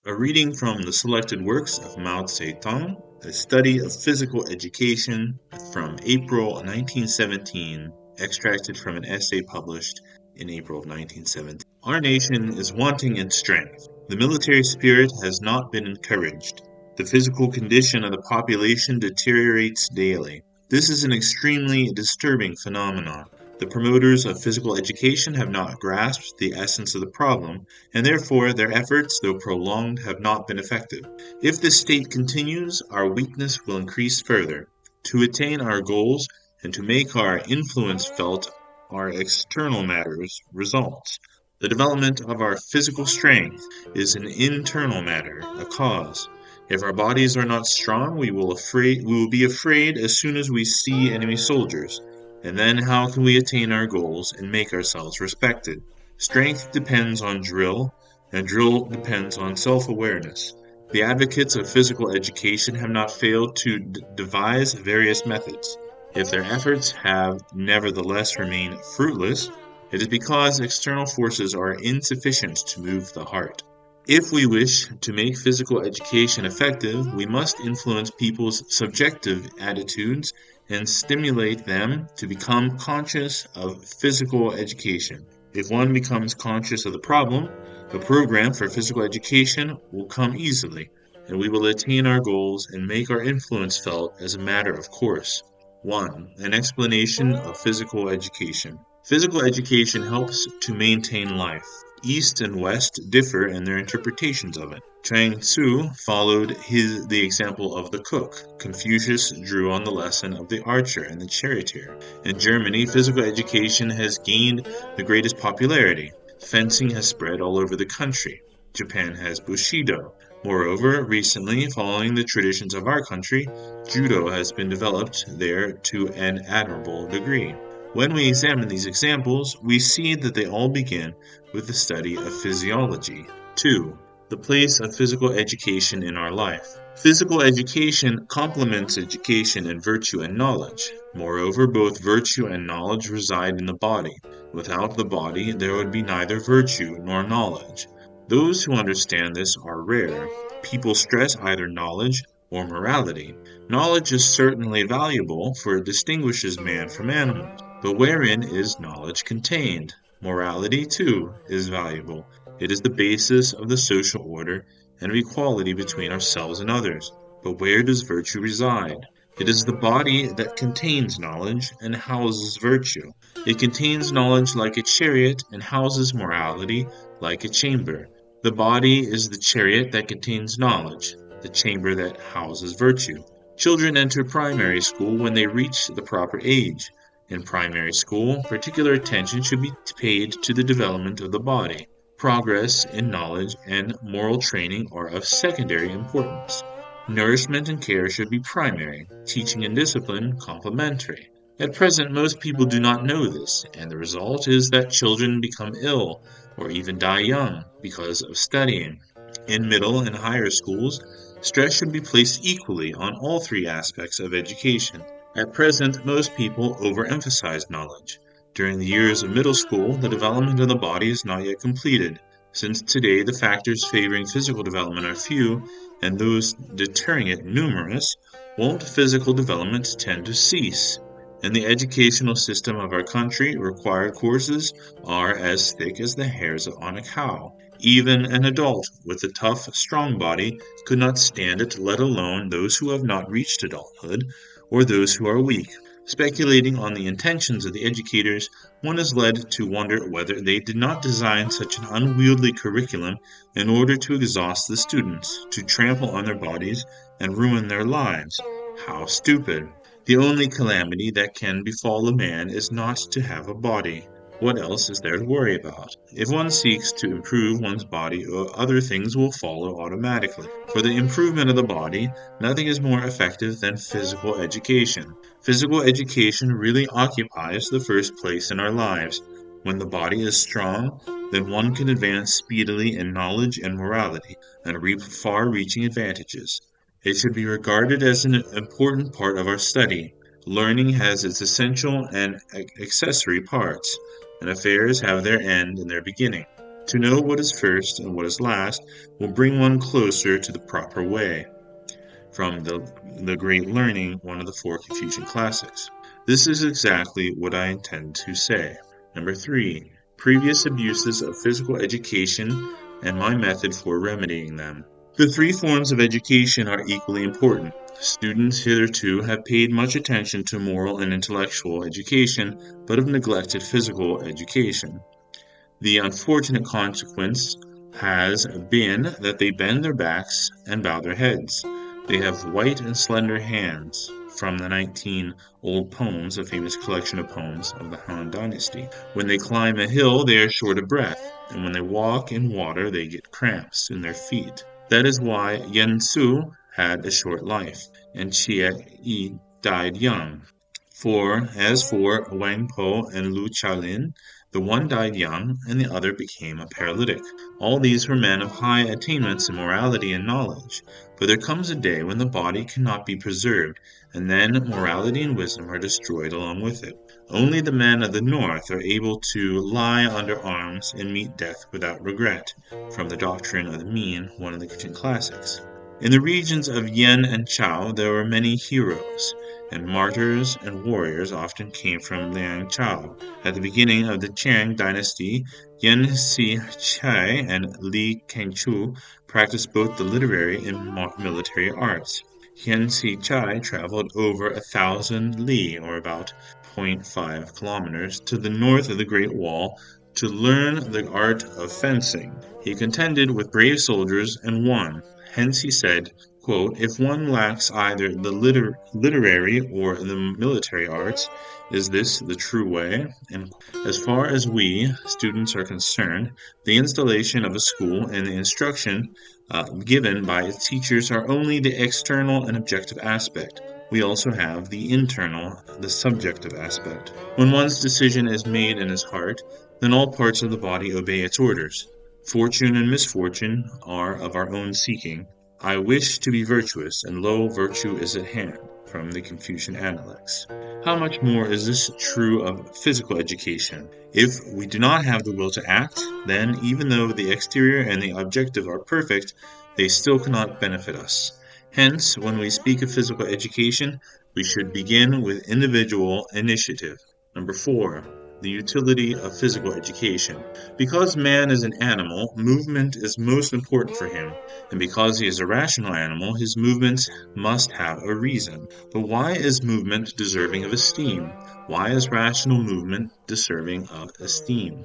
A reading from the selected works of Mao Zedong, a study of physical education from April 1917, extracted from an essay published in April of 1917. Our nation is wanting in strength. The military spirit has not been encouraged. The physical condition of the population deteriorates daily. This is an extremely disturbing phenomenon. The promoters of physical education have not grasped the essence of the problem, and therefore their efforts, though prolonged, have not been effective. If this state continues, our weakness will increase further. To attain our goals and to make our influence felt are external matters, results. The development of our physical strength is an internal matter, a cause. If our bodies are not strong, we will be afraid as soon as we see enemy soldiers. And then how can we attain our goals and make ourselves respected? Strength depends on drill, and drill depends on self-awareness. The advocates of physical education have not failed to devise various methods. If their efforts have nevertheless remained fruitless, it is because external forces are insufficient to move the heart. If we wish to make physical education effective, we must influence people's subjective attitudes and stimulate them to become conscious of physical education. If one becomes conscious of the problem, the program for physical education will come easily, and we will attain our goals and make our influence felt as a matter of course. 1. An explanation of physical education. Physical education helps to maintain life. East and West differ in their interpretations of it. Chuang Tzu followed the example of the cook. Confucius drew on the lesson of the archer and the charioteer. In Germany, physical education has gained the greatest popularity. Fencing has spread all over the country. Japan has Bushido. Moreover, recently, following the traditions of our country, Judo has been developed there to an admirable degree. When we examine these examples, we see that they all begin with the study of physiology. 2. The place of physical education in our life. Physical education complements education in virtue and knowledge. Moreover, both virtue and knowledge reside in the body. Without the body, there would be neither virtue nor knowledge. Those who understand this are rare. People stress either knowledge or morality. Knowledge is certainly valuable, for it distinguishes man from animals. But wherein is knowledge contained? Morality, too, is valuable. It is the basis of the social order and of equality between ourselves and others. But where does virtue reside? It is the body that contains knowledge and houses virtue. It contains knowledge like a chariot and houses morality like a chamber. The body is the chariot that contains knowledge, the chamber that houses virtue. Children enter primary school when they reach the proper age. In primary school, particular attention should be paid to the development of the body. Progress in knowledge and moral training are of secondary importance. Nourishment and care should be primary, teaching and discipline complementary. At present, most people do not know this, and the result is that children become ill or even die young because of studying. In middle and higher schools, stress should be placed equally on all three aspects of education. At present, most people overemphasize knowledge. During the years of middle school, the development of the body is not yet completed. Since today the factors favoring physical development are few, and those deterring it numerous, won't physical development tend to cease? In the educational system of our country, required courses are as thick as the hairs on a cow. Even an adult with a tough, strong body could not stand it, let alone those who have not reached adulthood, or those who are weak. Speculating on the intentions of the educators, one is led to wonder whether they did not design such an unwieldy curriculum in order to exhaust the students, to trample on their bodies, and ruin their lives. How stupid! The only calamity that can befall a man is not to have a body. What else is there to worry about? If one seeks to improve one's body, other things will follow automatically. For the improvement of the body, nothing is more effective than physical education. Physical education really occupies the first place in our lives. When the body is strong, then one can advance speedily in knowledge and morality, and reap far-reaching advantages. It should be regarded as an important part of our study. Learning has its essential and accessory parts, and affairs have their end and their beginning. To know what is first and what is last will bring one closer to the proper way. From the Great Learning, one of the 4 Confucian classics. This is exactly what I intend to say. Number 3. Previous abuses of physical education and my method for remedying them. The 3 forms of education are equally important. Students hitherto have paid much attention to moral and intellectual education, but have neglected physical education. The unfortunate consequence has been that they bend their backs and bow their heads. They have white and slender hands, from the 19 Old Poems, a famous collection of poems of the Han Dynasty. When they climb a hill, they are short of breath, and when they walk in water, they get cramps in their feet. That is why Yen Tzu had a short life, and Xie Yi died young. As for Wang Po and Lu Chaolin, the one died young, and the other became a paralytic. All these were men of high attainments in morality and knowledge. But there comes a day when the body cannot be preserved, and then morality and wisdom are destroyed along with it. Only the men of the north are able to lie under arms and meet death without regret, from the Doctrine of the Mean, one of the Confucian classics. In the regions of Yen and Chao there were many heroes, and martyrs and warriors often came from Liang Chao. At the beginning of the Qiang dynasty, Yan Si-chai and Li Kangchu practiced both the literary and military arts. Yan Si-chai traveled over 1,000 li, or about 0.5 kilometers, to the north of the Great Wall to learn the art of fencing. He contended with brave soldiers and won. Hence he said, quote, "If one lacks either the literary or the military arts, is this the true way?" And as far as we, students, are concerned, the installation of a school and the instruction given by its teachers are only the external and objective aspect. We also have the internal, the subjective aspect. When one's decision is made in his heart, then all parts of the body obey its orders. Fortune and misfortune are of our own seeking. I wish to be virtuous, and lo, virtue is at hand, from the Confucian Analects. How much more is this true of physical education? If we do not have the will to act, then even though the exterior and the objective are perfect, they still cannot benefit us. Hence, when we speak of physical education, we should begin with individual initiative. Number 4. The utility of physical education. Because man is an animal, movement is most important for him, and because he is a rational animal, his movements must have a reason. But why is movement deserving of esteem? Why is rational movement deserving of esteem?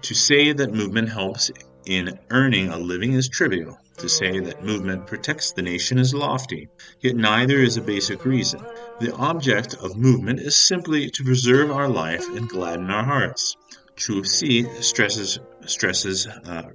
To say that movement helps in earning a living is trivial. To say that movement protects the nation is lofty, yet neither is a basic reason. The object of movement is simply to preserve our life and gladden our hearts. Chu Si stresses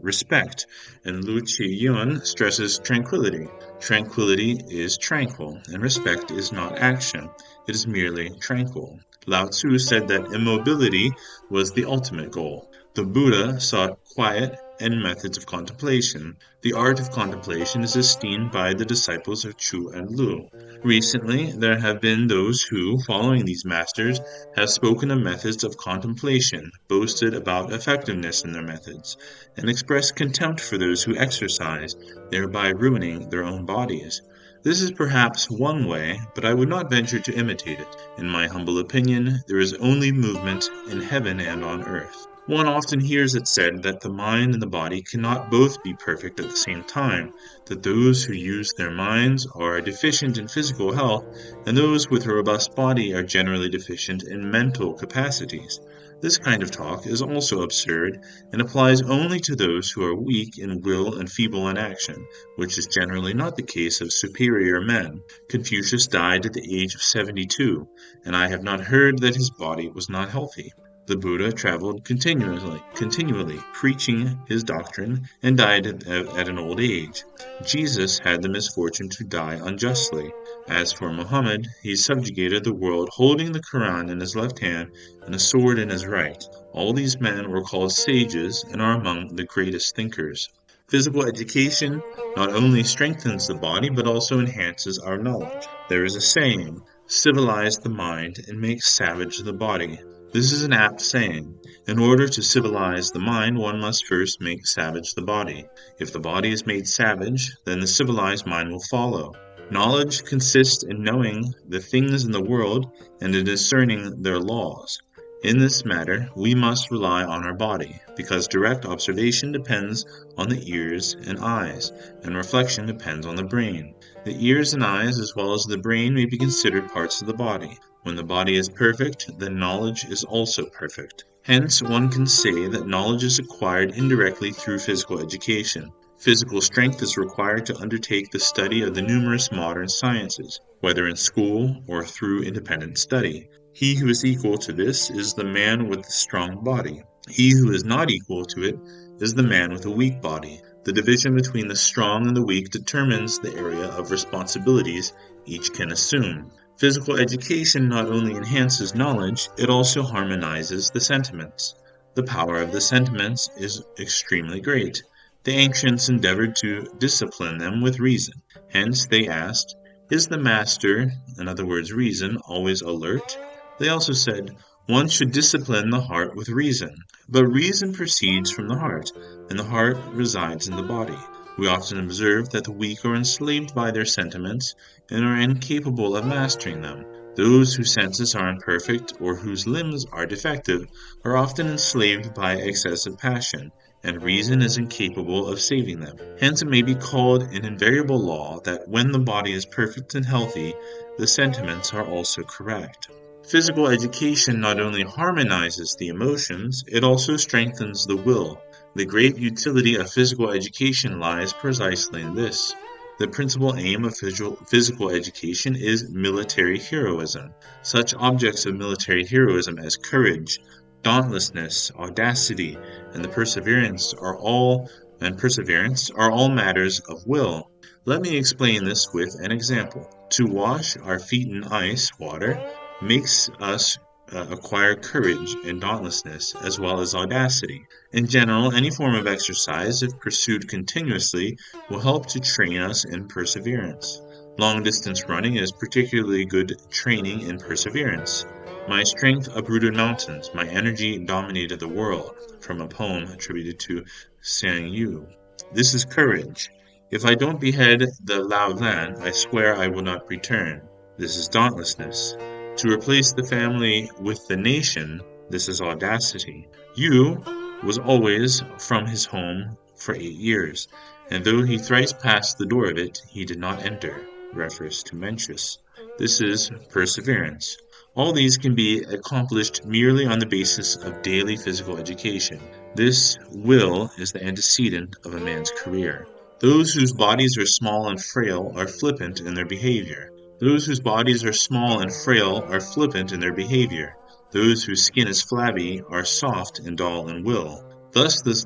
respect, and Lu Qiyun stresses tranquility. Tranquility is tranquil, and respect is not action. It is merely tranquil. Lao Tzu said that immobility was the ultimate goal. The Buddha sought quiet and methods of contemplation. The art of contemplation is esteemed by the disciples of Chu and Lu. Recently, there have been those who, following these masters, have spoken of methods of contemplation, boasted about effectiveness in their methods, and expressed contempt for those who exercise, thereby ruining their own bodies. This is perhaps one way, but I would not venture to imitate it. In my humble opinion, there is only movement in heaven and on earth. One often hears it said that the mind and the body cannot both be perfect at the same time, that those who use their minds are deficient in physical health, and those with a robust body are generally deficient in mental capacities. This kind of talk is also absurd, and applies only to those who are weak in will and feeble in action, which is generally not the case of superior men. Confucius died at the age of 72, and I have not heard that his body was not healthy. The Buddha traveled continually preaching his doctrine, and died at an old age. Jesus had the misfortune to die unjustly. As for Muhammad, he subjugated the world holding the Quran in his left hand and a sword in his right. All these men were called sages and are among the greatest thinkers. Physical education not only strengthens the body but also enhances our knowledge. There is a saying, "Civilize the mind and make savage the body." This is an apt saying. In order to civilize the mind, one must first make savage the body. If the body is made savage, then the civilized mind will follow. Knowledge consists in knowing the things in the world and in discerning their laws. In this matter, we must rely on our body, because direct observation depends on the ears and eyes, and reflection depends on the brain. The ears and eyes, as well as the brain, may be considered parts of the body. When the body is perfect, then knowledge is also perfect. Hence, one can say that knowledge is acquired indirectly through physical education. Physical strength is required to undertake the study of the numerous modern sciences, whether in school or through independent study. He who is equal to this is the man with the strong body. He who is not equal to it is the man with a weak body. The division between the strong and the weak determines the area of responsibilities each can assume. Physical education not only enhances knowledge, it also harmonizes the sentiments. The power of the sentiments is extremely great. The ancients endeavored to discipline them with reason. Hence they asked, "Is the master, in other words reason, always alert?" They also said, "One should discipline the heart with reason." But reason proceeds from the heart, and the heart resides in the body. We often observe that the weak are enslaved by their sentiments and are incapable of mastering them. Those whose senses are imperfect or whose limbs are defective are often enslaved by excessive passion, and reason is incapable of saving them. Hence it may be called an invariable law that when the body is perfect and healthy, the sentiments are also correct. Physical education not only harmonizes the emotions, it also strengthens the will. The great utility of physical education lies precisely in this. The principal aim of physical education is military heroism. Such objects of military heroism as courage, dauntlessness, audacity, and perseverance are all matters of will. Let me explain this with an example. To wash our feet in ice water makes us acquire courage and dauntlessness as well as audacity. In general, any form of exercise, if pursued continuously, will help to train us in perseverance. Long distance running is particularly good training in perseverance. My strength uprooted mountains, my energy dominated the world, from a poem attributed to Sang Yu. This is courage. If I don't behead the Lao Lan, I swear I will not return. This is dauntlessness. To replace the family with the nation, this is audacity. Yu was always from his home for 8 years, and though he thrice passed the door of it, he did not enter. Reference to Mencius. This is perseverance. All these can be accomplished merely on the basis of daily physical education. This will is the antecedent of a man's career. Those whose bodies are small and frail are flippant in their behavior. Those whose bodies are small and frail are flippant in their behavior. Those whose skin is flabby are soft and dull in will. Thus does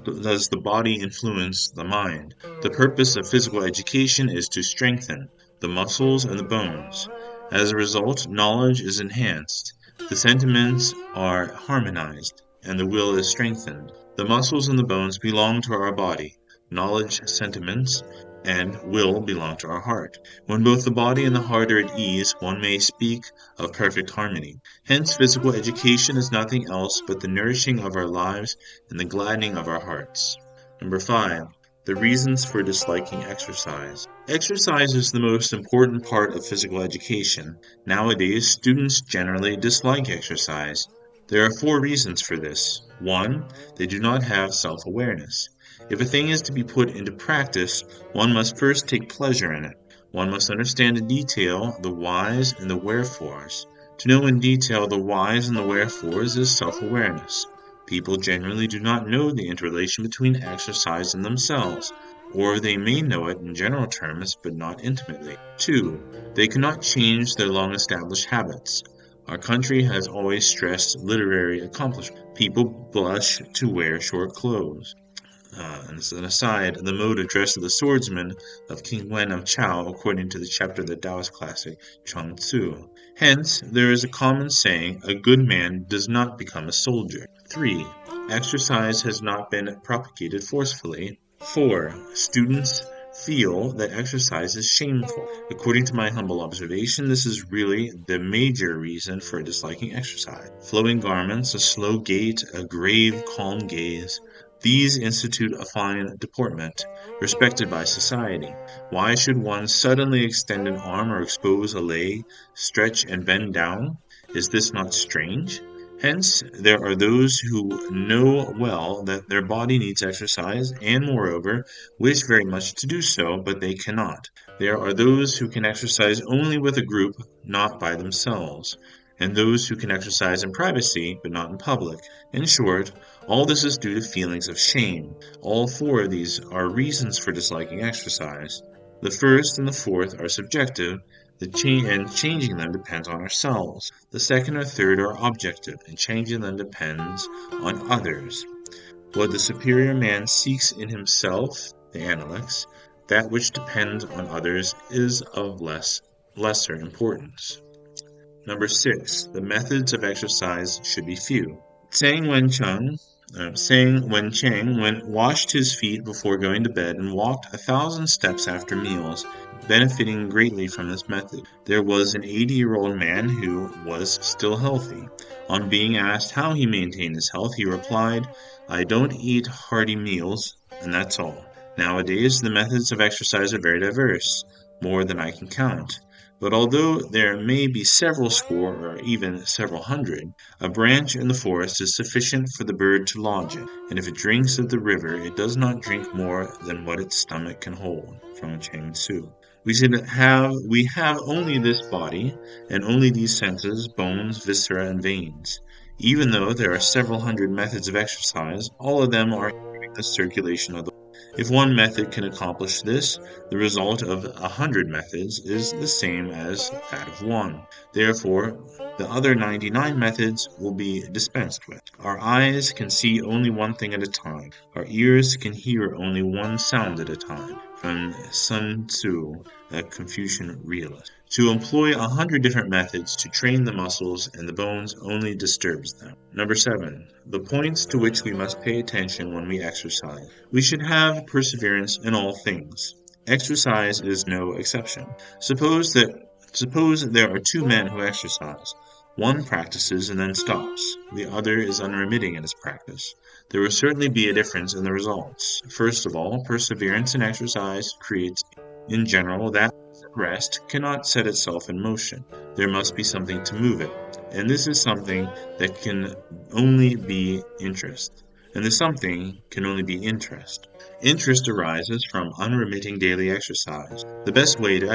the body influence the mind. The purpose of physical education is to strengthen the muscles and the bones. As a result, knowledge is enhanced, the sentiments are harmonized, and the will is strengthened. The muscles and the bones belong to our body. Knowledge, sentiments, and will belong to our heart. When both the body and the heart are at ease, one may speak of perfect harmony. Hence, physical education is nothing else but the nourishing of our lives and the gladdening of our hearts. Number 5. The reasons for disliking exercise. Exercise is the most important part of physical education. Nowadays, students generally dislike exercise. There are 4 reasons for this. 1. They do not have self-awareness. If a thing is to be put into practice, one must first take pleasure in it. One must understand in detail the whys and the wherefores. To know in detail the whys and the wherefores is self-awareness. People generally do not know the interrelation between exercise and themselves, or they may know it in general terms but not intimately. 2. They cannot change their long-established habits. Our country has always stressed literary accomplishment. People blush to wear short clothes. And as an aside, the mode of dress of the swordsman of King Wen of Chao, according to the chapter of the Taoist classic Chuang Tzu. Hence, there is a common saying, a good man does not become a soldier. 3. Exercise has not been propagated forcefully. 4. Students feel that exercise is shameful. According to my humble observation, this is really the major reason for disliking exercise. Flowing garments, a slow gait, a grave, calm gaze, these institute a fine deportment, respected by society. Why should one suddenly extend an arm or expose a leg, stretch and bend down? Is this not strange? Hence, there are those who know well that their body needs exercise, and moreover, wish very much to do so, but they cannot. There are those who can exercise only with a group, not by themselves, and those who can exercise in privacy, but not in public. In short, all this is due to feelings of shame. All four of these are reasons for disliking exercise. The first and the fourth are subjective, and changing them depends on ourselves. The second or third are objective, and changing them depends on others. What the superior man seeks in himself, the analects, that which depends on others is of lesser importance. Number 6. The methods of exercise should be few. Tsang Wencheng washed his feet before going to bed and walked 1,000 steps after meals, benefiting greatly from this method. There was an 80-year-old man who was still healthy. On being asked how he maintained his health, he replied, "I don't eat hearty meals, and that's all." Nowadays, the methods of exercise are very diverse, more than I can count. But although there may be several score or even several hundred, a branch in the forest is sufficient for the bird to lodge in, and if it drinks at the river, it does not drink more than what its stomach can hold. From Cheng Tzu. We have only this body, and only these senses, bones, viscera, and veins. Even though there are several hundred methods of exercise, all of them are improving the circulation of the. If one method can accomplish this, the result of 100 methods is the same as that of one. Therefore, the other 99 methods will be dispensed with. Our eyes can see only one thing at a time. Our ears can hear only one sound at a time. From Sun Tzu, a Confucian realist. To employ 100 different methods to train the muscles and the bones only disturbs them. Number 7. The points to which we must pay attention when we exercise. We should have perseverance in all things. Exercise is no exception. Suppose there are two men who exercise. One practices and then stops. The other is unremitting in his practice. There will certainly be a difference in the results. First of all, perseverance in exercise creates, in general, that rest cannot set itself in motion. There must be something to move it, and this is something that can only be interest. And the something can only be interest. Interest arises from unremitting daily exercise. The best way is to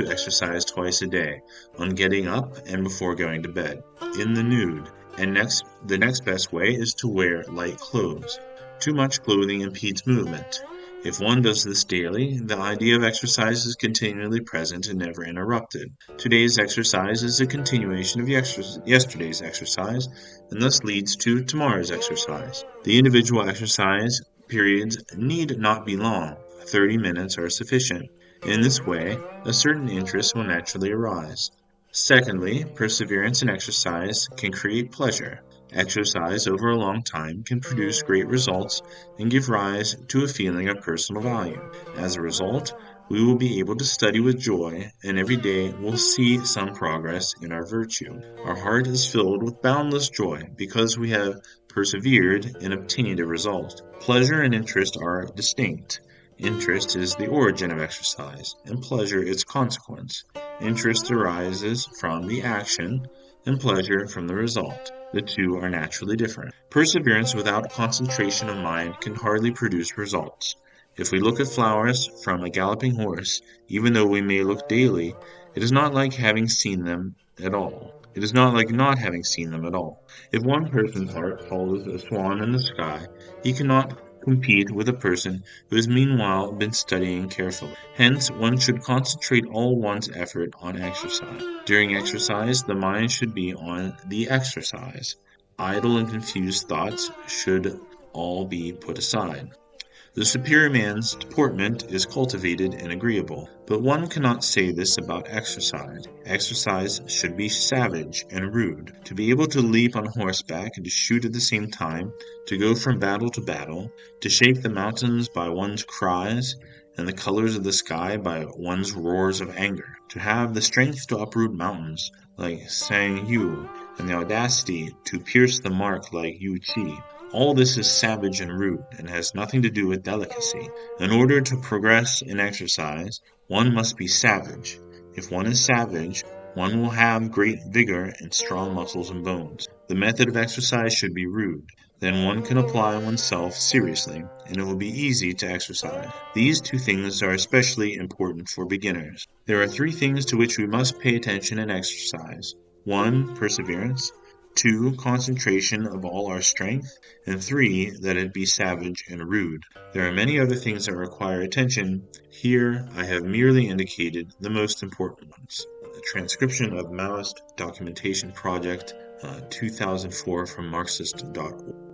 exercise twice a day, on getting up and before going to bed, in the nude, and the next best way is to wear light clothes. Too much clothing impedes movement. If one does this daily, the idea of exercise is continually present and never interrupted. Today's exercise is a continuation of yesterday's exercise, and thus leads to tomorrow's exercise. The individual exercise periods need not be long. 30 minutes are sufficient. In this way, a certain interest will naturally arise. Secondly, perseverance in exercise can create pleasure. Exercise over a long time can produce great results and give rise to a feeling of personal value. As a result, we will be able to study with joy, and every day we'll see some progress in our virtue. Our heart is filled with boundless joy because we have persevered and obtained a result. Pleasure and interest are distinct. Interest is the origin of exercise, and pleasure its consequence. Interest arises from the action, and pleasure from the result. The two are naturally different. Perseverance without concentration of mind can hardly produce results. If we look at flowers from a galloping horse, even though we may look daily, it is not like having seen them at all. It is not like not having seen them at all. If one person's heart follows a swan in the sky, he cannot compete with a person who has meanwhile been studying carefully. Hence, one should concentrate all one's effort on exercise. During exercise, the mind should be on the exercise. Idle and confused thoughts should all be put aside. The superior man's deportment is cultivated and agreeable. But one cannot say this about exercise. Exercise should be savage and rude. To be able to leap on horseback and to shoot at the same time, to go from battle to battle, to shake the mountains by one's cries, and the colors of the sky by one's roars of anger, to have the strength to uproot mountains like Sang Yu, and the audacity to pierce the mark like Yu Chi. All this is savage and rude, and has nothing to do with delicacy. In order to progress in exercise, one must be savage. If one is savage, one will have great vigor and strong muscles and bones. The method of exercise should be rude. Then one can apply oneself seriously, and it will be easy to exercise. These two things are especially important for beginners. There are three things to which we must pay attention in exercise. 1. Perseverance. 2. Concentration of all our strength. And 3. That it be savage and rude. There are many other things that require attention. Here I have merely indicated the most important ones. The transcription of Maoist Documentation Project, 2004 from Marxist.org.